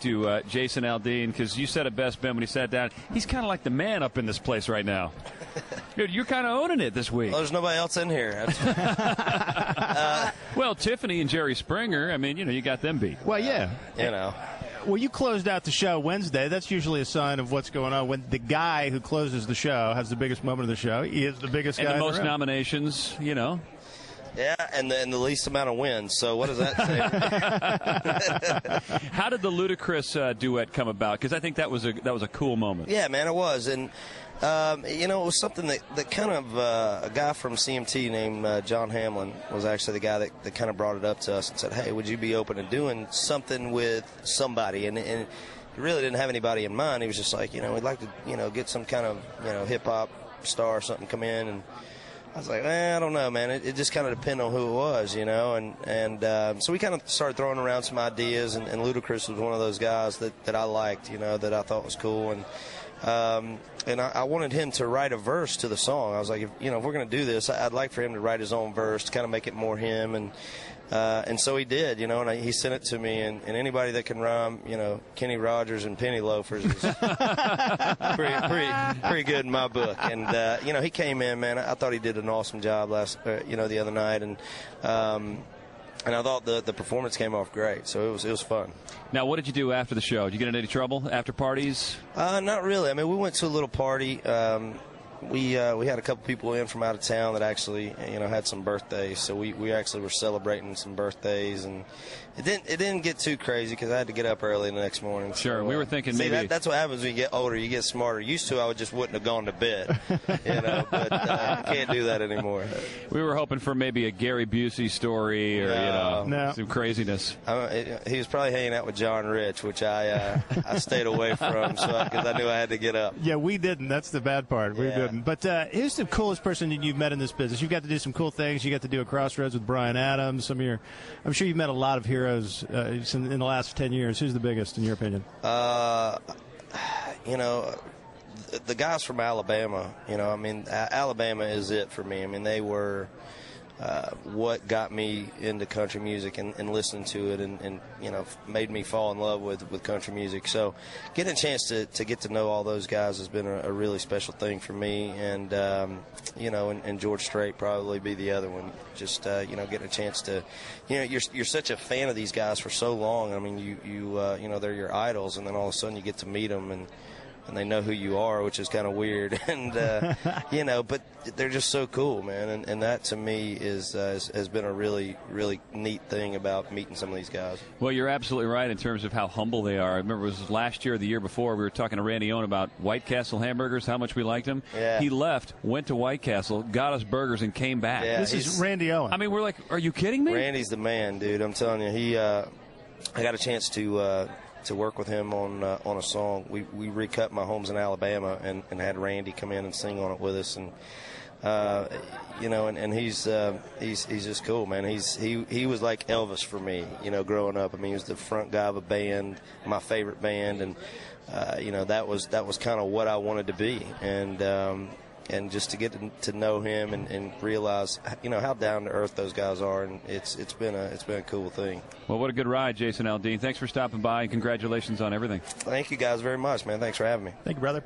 to Jason Aldean, because you said it best, Ben, when he sat down. He's kind of like the man up in this place right now. Dude, you're kind of owning it this week. Well, there's nobody else in here. Well, Tiffany and Jerry Springer, I mean, you got them beat. Well, yeah. Well, you closed out the show Wednesday. That's usually a sign of what's going on. When the guy who closes the show has the biggest moment of the show, he is the biggest guy. And the most nominations, Yeah, and the least amount of wins. So what does that say? How did the Ludacris duet come about? Because I think that was a cool moment. Yeah, man, it was. And, it was something that kind of a guy from CMT named John Hamlin was actually the guy that kind of brought it up to us and said, hey, would you be open to doing something with somebody? And he really didn't have anybody in mind. He was just like, we'd like to, get some kind of, hip-hop star or something come in. And I was like, I don't know, man. It just kind of depended on who it was, And so we kind of started throwing around some ideas, and Ludacris was one of those guys that I liked, that I thought was cool. And I wanted him to write a verse to the song. I was like, if we're going to do this, I'd like for him to write his own verse to kind of make it more him. And so he did, and he sent it to me. And anybody that can rhyme, Kenny Rogers and Penny Loafers is pretty good in my book. And, he came in, man. I thought he did an awesome job the other night. And I thought the performance came off great, so it was fun. Now, what did you do after the show? Did you get in any trouble after parties? Not really. I mean, we went to a little party. We had a couple people in from out of town that actually had some birthdays, so we actually were celebrating some birthdays, and it didn't get too crazy because I had to get up early the next morning. Sure, so, we were thinking maybe that's what happens when you get older. You get smarter. Used to, I just wouldn't have gone to bed, but I can't do that anymore. We were hoping for maybe a Gary Busey story or some craziness. He was probably hanging out with John Rich, which I stayed away from because I knew I had to get up. Yeah, we didn't. That's the bad part. We didn't. But who's the coolest person that you've met in this business? You've got to do some cool things. You got to do a Crossroads with Bryan Adams. I'm sure you've met a lot of heroes in the last 10 years. Who's the biggest, in your opinion? The guys from Alabama. Alabama is it for me. I mean, they were what got me into country music and listening to it and made me fall in love with country music. So getting a chance to get to know all those guys has been a really special thing for me. And and George Strait probably be the other one. Just getting a chance to, you're such a fan of these guys for so long. I mean, you they're your idols, and then all of a sudden you get to meet them and they know who you are, which is kind of weird. And, but they're just so cool, man. And that, to me, has been a really, really neat thing about meeting some of these guys. Well, you're absolutely right in terms of how humble they are. I remember it was last year or the year before, we were talking to Randy Owen about White Castle hamburgers, how much we liked them. Yeah. He left, went to White Castle, got us burgers, and came back. Yeah, this is Randy Owen. I mean, we're like, are you kidding me? Randy's the man, dude. I'm telling you. I got a chance to work with him on a song. We recut My Home's in Alabama and had Randy come in and sing on it with us, and and he's just cool, man. He was like Elvis for me, growing up. I mean, he was the front guy of a band, my favorite band, and that was kind of what I wanted to be, and just to get to know him and realize, how down to earth those guys are, and it's been a cool thing. Well, what a good ride, Jason Aldean. Thanks for stopping by, and congratulations on everything. Thank you guys very much, man. Thanks for having me. Thank you, brother.